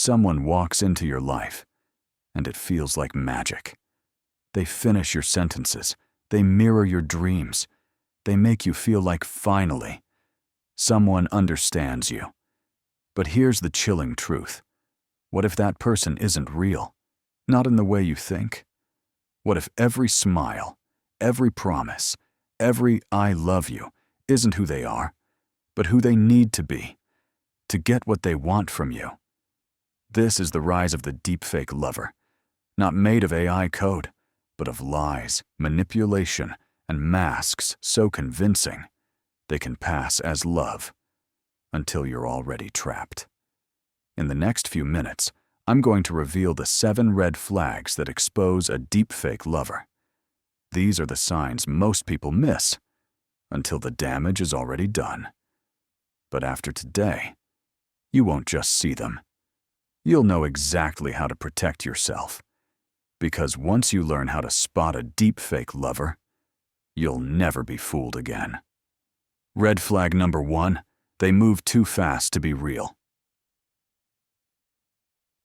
someone walks into your life, and it feels like magic. They finish your sentences. They mirror your dreams. They make you feel like finally, someone understands you. But here's the chilling truth. What if that person isn't real? Not in the way you think? What if every smile, every promise, every "I love you" isn't who they are, but who they need to be, to get what they want from you? This is the rise of the deepfake lover, not made of AI code, but of lies, manipulation, and masks so convincing they can pass as love until you're already trapped. In the next few minutes, I'm going to reveal the 7 red flags that expose a deepfake lover. These are the signs most people miss until the damage is already done. But after today, you won't just see them. You'll know exactly how to protect yourself. Because once you learn how to spot a deepfake lover, you'll never be fooled again. Red flag number 1, they move too fast to be real.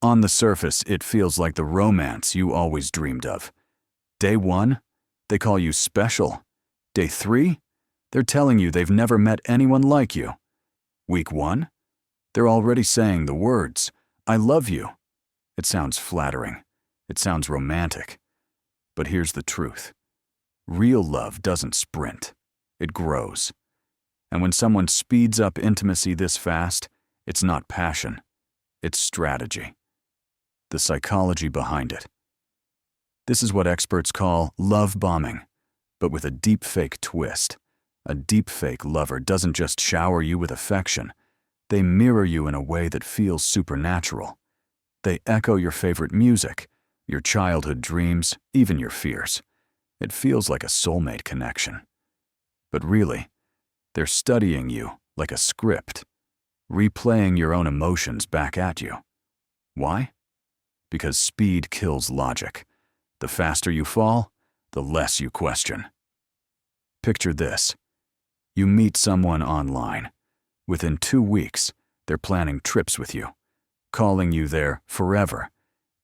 On the surface, it feels like the romance you always dreamed of. Day 1, they call you special. Day 3, they're telling you they've never met anyone like you. Week 1, they're already saying the words, "I love you." It sounds flattering. It sounds romantic. But here's the truth. Real love doesn't sprint. It grows. And when someone speeds up intimacy this fast, it's not passion. It's strategy. The psychology behind it. This is what experts call love bombing, but with a deepfake twist. A deepfake lover doesn't just shower you with affection. They mirror you in a way that feels supernatural. They echo your favorite music, your childhood dreams, even your fears. It feels like a soulmate connection. But really, they're studying you like a script, replaying your own emotions back at you. Why? Because speed kills logic. The faster you fall, the less you question. Picture this. You meet someone online. Within 2 weeks, they're planning trips with you, calling you their forever,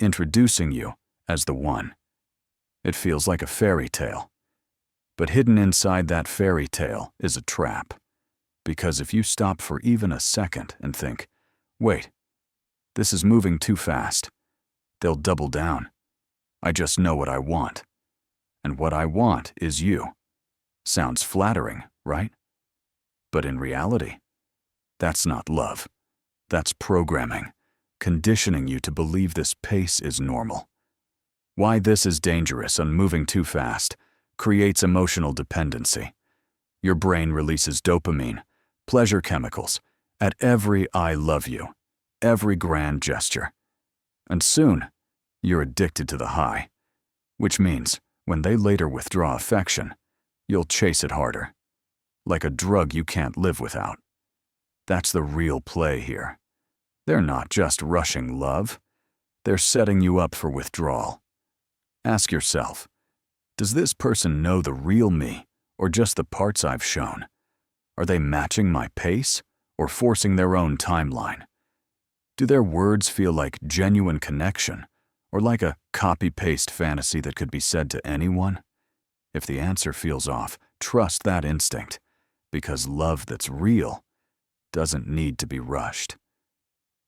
introducing you as the one. It feels like a fairy tale. But hidden inside that fairy tale is a trap. Because if you stop for even a second and think, wait, this is moving too fast, they'll double down. I just know what I want. And what I want is you. Sounds flattering, right? But in reality, that's not love. That's programming, conditioning you to believe this pace is normal. Why this is dangerous and moving too fast creates emotional dependency. Your brain releases dopamine, pleasure chemicals, at every "I love you," every grand gesture. And soon, you're addicted to the high, which means when they later withdraw affection, you'll chase it harder, like a drug you can't live without. That's the real play here. They're not just rushing love, they're setting you up for withdrawal. Ask yourself, does this person know the real me or just the parts I've shown? Are they matching my pace or forcing their own timeline? Do their words feel like genuine connection or like a copy-paste fantasy that could be said to anyone? If the answer feels off, trust that instinct, because love that's real doesn't need to be rushed.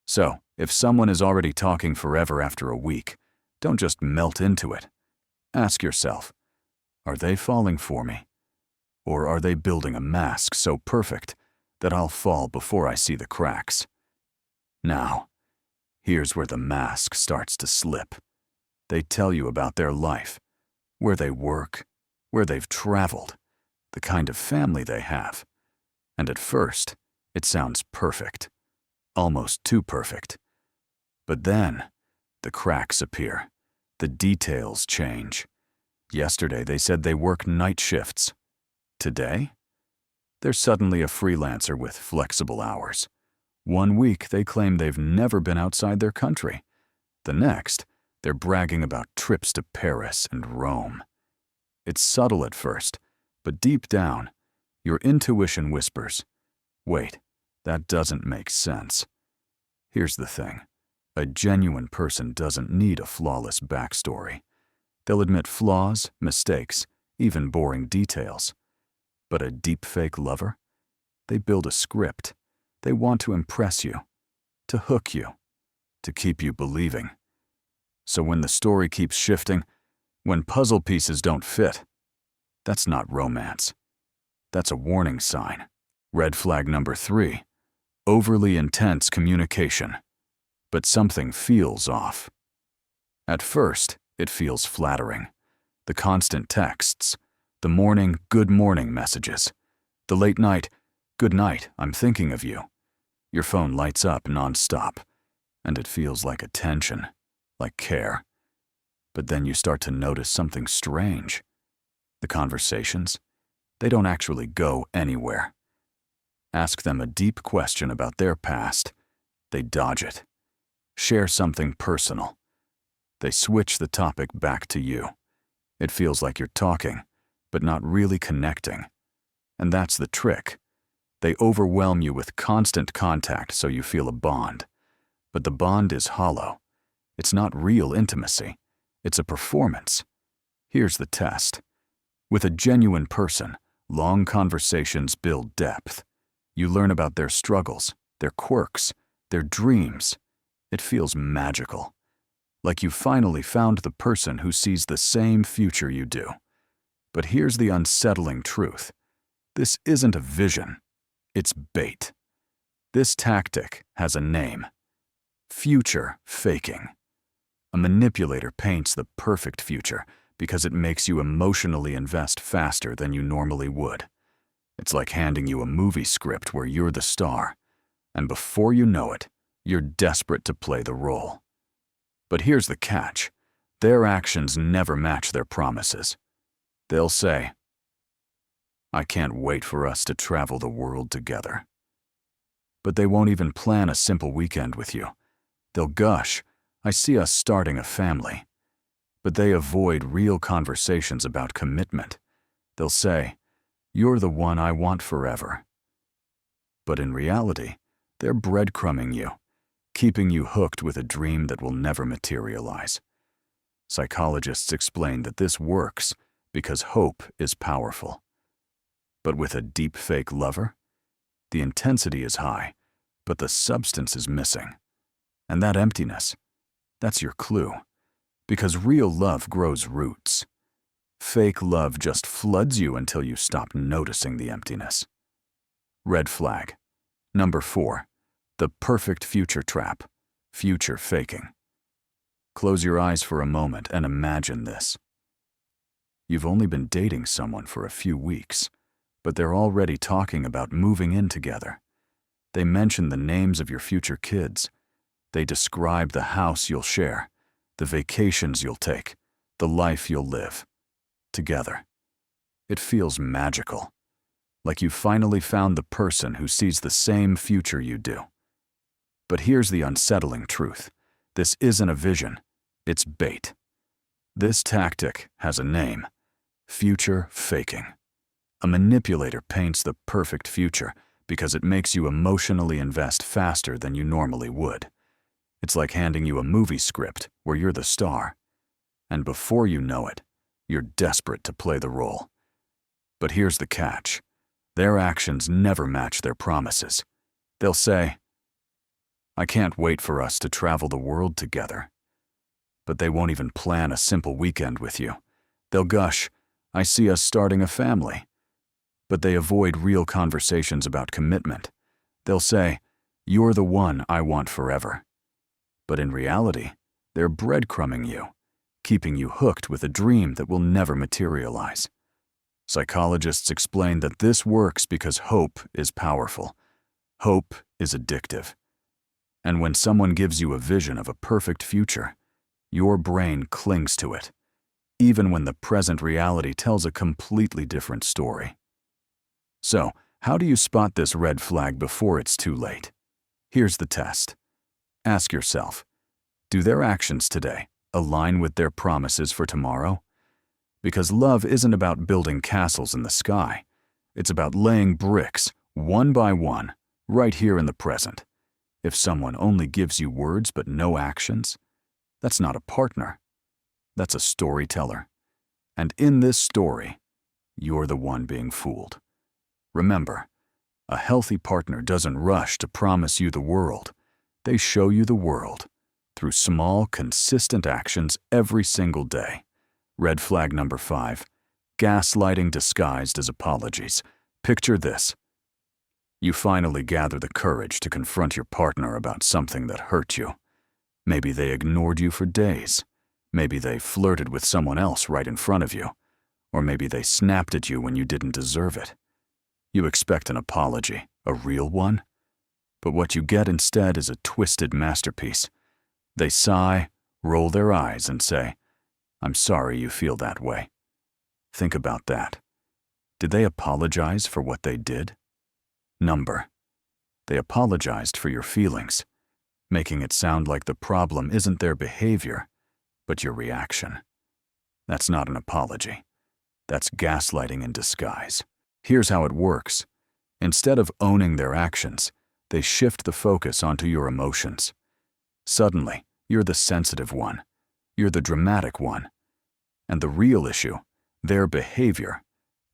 So, if someone is already talking forever after a week, don't just melt into it. Ask yourself, are they falling for me? Or are they building a mask so perfect that I'll fall before I see the cracks? Now, here's where the mask starts to slip. They tell you about their life, where they work, where they've traveled, the kind of family they have. And at first, it sounds perfect, almost too perfect. But then, the cracks appear. The details change. Yesterday, they said they work night shifts. Today, they're suddenly a freelancer with flexible hours. 1 week, they claim they've never been outside their country. The next, they're bragging about trips to Paris and Rome. It's subtle at first, but deep down, your intuition whispers, wait, that doesn't make sense. Here's the thing. A genuine person doesn't need a flawless backstory. They'll admit flaws, mistakes, even boring details. But a deepfake lover? They build a script. They want to impress you, to hook you, to keep you believing. So when the story keeps shifting, when puzzle pieces don't fit, that's not romance. That's a warning sign. Red flag number 3, overly intense communication. But something feels off. At first, it feels flattering. The constant texts, the morning, good morning messages, the late night, good night, I'm thinking of you. Your phone lights up nonstop, and it feels like attention, like care. But then you start to notice something strange. The conversations, they don't actually go anywhere. Ask them a deep question about their past, they dodge it. Share something personal. They switch the topic back to you. It feels like you're talking, but not really connecting. And that's the trick. They overwhelm you with constant contact so you feel a bond. But the bond is hollow. It's not real intimacy. It's a performance. Here's the test. With a genuine person, long conversations build depth. You learn about their struggles, their quirks, their dreams. It feels magical. Like you finally found the person who sees the same future you do. But here's the unsettling truth. This isn't a vision. It's bait. This tactic has a name. Future faking. A manipulator paints the perfect future because it makes you emotionally invest faster than you normally would. It's like handing you a movie script where you're the star, and before you know it, you're desperate to play the role. But here's the catch. Their actions never match their promises. They'll say, I can't wait for us to travel the world together. But they won't even plan a simple weekend with you. They'll gush, I see us starting a family. But they avoid real conversations about commitment. They'll say, you're the one I want forever. But in reality, they're breadcrumbing you, keeping you hooked with a dream that will never materialize. Psychologists explain that this works because hope is powerful. But with a deepfake lover, the intensity is high, but the substance is missing. And that emptiness, that's your clue. Because real love grows roots. Fake love just floods you until you stop noticing the emptiness. Red flag. Number 4. The perfect future trap. Future faking. Close your eyes for a moment and imagine this. You've only been dating someone for a few weeks, but they're already talking about moving in together. They mention the names of your future kids. They describe the house you'll share, the vacations you'll take, the life you'll live. Together. It feels magical. Like you finally found the person who sees the same future you do. But here's the unsettling truth. This isn't a vision. It's bait. This tactic has a name. Future faking. A manipulator paints the perfect future because it makes you emotionally invest faster than you normally would. It's like handing you a movie script where you're the star. And before you know it, you're desperate to play the role. But here's the catch. Their actions never match their promises. They'll say, I can't wait for us to travel the world together. But they won't even plan a simple weekend with you. They'll gush, I see us starting a family. But they avoid real conversations about commitment. They'll say, you're the one I want forever. But in reality, they're breadcrumbing you, keeping you hooked with a dream that will never materialize. Psychologists explain that this works because hope is powerful. Hope is addictive. And when someone gives you a vision of a perfect future, your brain clings to it, even when the present reality tells a completely different story. So, how do you spot this red flag before it's too late? Here's the test. Ask yourself, do their actions today align with their promises for tomorrow? Because love isn't about building castles in the sky. It's about laying bricks, one by one, right here in the present. If someone only gives you words but no actions, that's not a partner. That's a storyteller. And in this story, you're the one being fooled. Remember, a healthy partner doesn't rush to promise you the world. They show you the world through small, consistent actions every single day. Red flag number 5, gaslighting disguised as apologies. Picture this. You finally gather the courage to confront your partner about something that hurt you. Maybe they ignored you for days. Maybe they flirted with someone else right in front of you. Or maybe they snapped at you when you didn't deserve it. You expect an apology, a real one? But what you get instead is a twisted masterpiece. They sigh, roll their eyes, and say, "I'm sorry you feel that way." Think about that. Did they apologize for what they did? Number. They apologized for your feelings, making it sound like the problem isn't their behavior, but your reaction. That's not an apology. That's gaslighting in disguise. Here's how it works. Instead of owning their actions, they shift the focus onto your emotions. Suddenly, you're the sensitive one. You're the dramatic one. And the real issue, their behavior,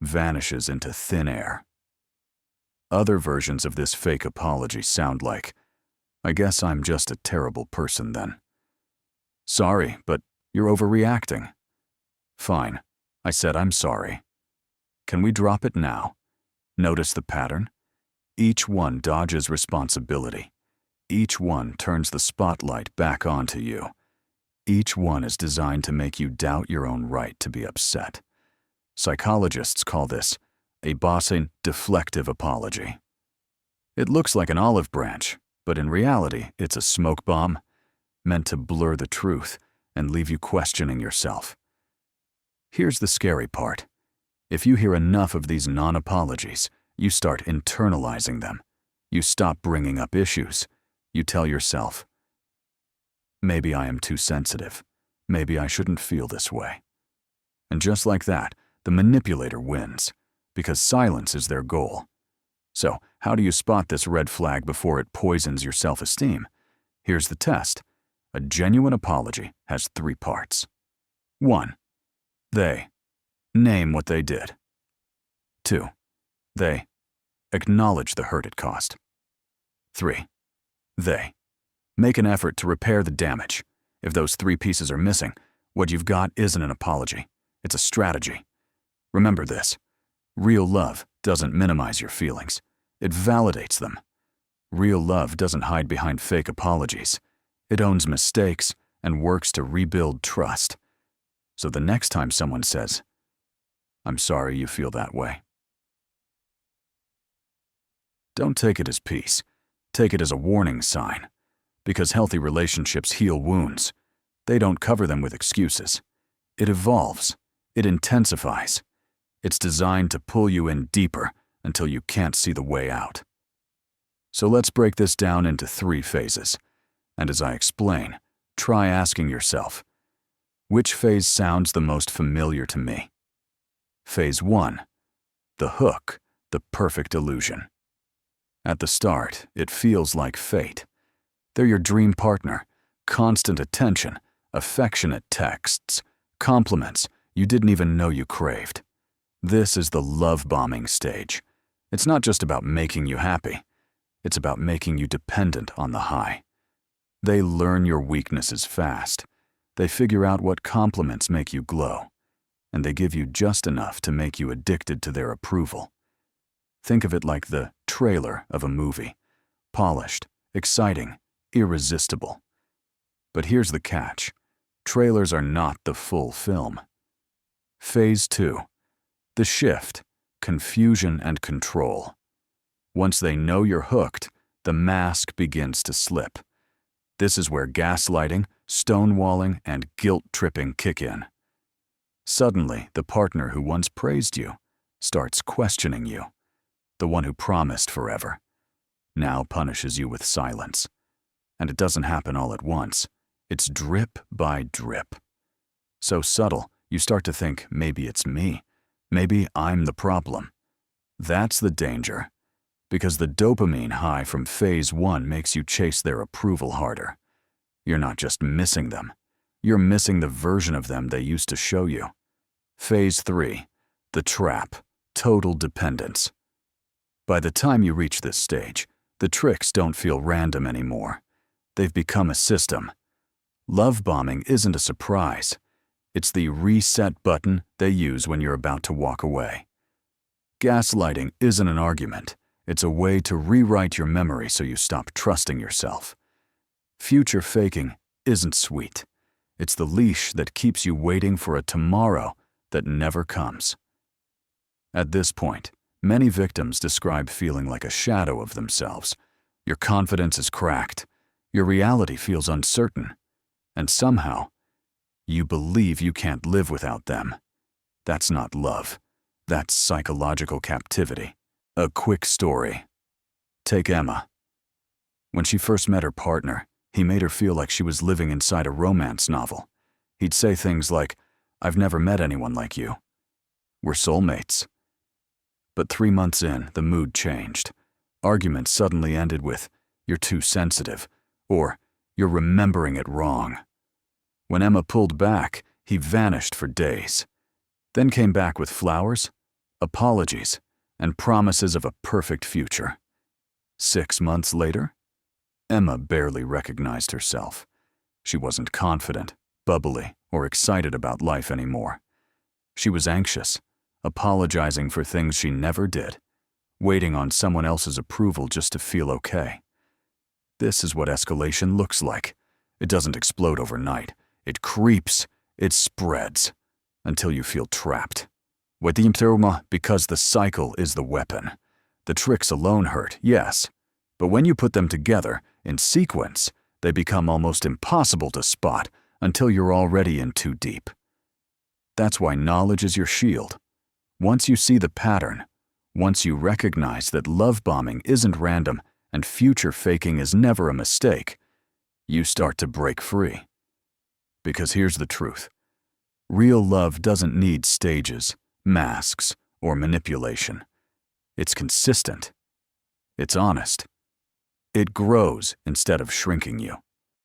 vanishes into thin air. Other versions of this fake apology sound like, "I guess I'm just a terrible person then." "Sorry, but you're overreacting." "Fine, I said I'm sorry. Can we drop it now?" Notice the pattern? Each one dodges responsibility. Each one turns the spotlight back onto you. Each one is designed to make you doubt your own right to be upset. Psychologists call this a bossing, deflective apology. It looks like an olive branch, but in reality, it's a smoke bomb meant to blur the truth and leave you questioning yourself. Here's the scary part. If you hear enough of these non-apologies, you start internalizing them. You stop bringing up issues. You tell yourself, "Maybe I am too sensitive. Maybe I shouldn't feel this way." And just like that, the manipulator wins, because silence is their goal. So, how do you spot this red flag before it poisons your self-esteem? Here's the test. A genuine apology has 3 parts. 1. They name what they did. 2. They acknowledge the hurt it caused. 3. They make an effort to repair the damage. If those 3 pieces are missing, what you've got isn't an apology. It's a strategy. Remember this. Real love doesn't minimize your feelings. It validates them. Real love doesn't hide behind fake apologies. It owns mistakes and works to rebuild trust. So the next time someone says, "I'm sorry you feel that way," don't take it as peace. Take it as a warning sign. Because healthy relationships heal wounds. They don't cover them with excuses. It evolves. It intensifies. It's designed to pull you in deeper until you can't see the way out. So let's break this down into 3 phases. And as I explain, try asking yourself, which phase sounds the most familiar to me? Phase 1. The hook, the perfect illusion. At the start, it feels like fate. They're your dream partner, constant attention, affectionate texts, compliments you didn't even know you craved. This is the love bombing stage. It's not just about making you happy. It's about making you dependent on the high. They learn your weaknesses fast. They figure out what compliments make you glow. And they give you just enough to make you addicted to their approval. Think of it like the trailer of a movie. Polished, exciting, irresistible. But here's the catch. Trailers are not the full film. Phase 2. The shift, confusion and control. Once they know you're hooked, the mask begins to slip. This is where gaslighting, stonewalling, and guilt-tripping kick in. Suddenly, the partner who once praised you starts questioning you. The one who promised forever now punishes you with silence. And it doesn't happen all at once. It's drip by drip. So subtle, you start to think, maybe it's me. Maybe I'm the problem. That's the danger. Because the dopamine high from phase 1 makes you chase their approval harder. You're not just missing them. You're missing the version of them they used to show you. Phase 3, the trap, total dependence. By the time you reach this stage, the tricks don't feel random anymore. They've become a system. Love bombing isn't a surprise. It's the reset button they use when you're about to walk away. Gaslighting isn't an argument. It's a way to rewrite your memory so you stop trusting yourself. Future faking isn't sweet. It's the leash that keeps you waiting for a tomorrow that never comes. At this point, many victims describe feeling like a shadow of themselves. Your confidence is cracked. Your reality feels uncertain. And somehow, you believe you can't live without them. That's not love. That's psychological captivity. A quick story. Take Emma. When she first met her partner, he made her feel like she was living inside a romance novel. He'd say things like, "I've never met anyone like you. We're soulmates." But 3 months in, the mood changed. Arguments suddenly ended with, "You're too sensitive," or "You're remembering it wrong." When Emma pulled back, he vanished for days. Then came back with flowers, apologies, and promises of a perfect future. 6 months later, Emma barely recognized herself. She wasn't confident, bubbly, or excited about life anymore. She was anxious, apologizing for things she never did, waiting on someone else's approval just to feel okay. This is what escalation looks like. It doesn't explode overnight. It creeps, it spreads, until you feel trapped. Because the cycle is the weapon. The tricks alone hurt, yes, but when you put them together, in sequence, they become almost impossible to spot until you're already in too deep. That's why knowledge is your shield. Once you see the pattern, once you recognize that love bombing isn't random and future faking is never a mistake, you start to break free. Because here's the truth. Real love doesn't need stages, masks, or manipulation. It's consistent. It's honest. It grows instead of shrinking you.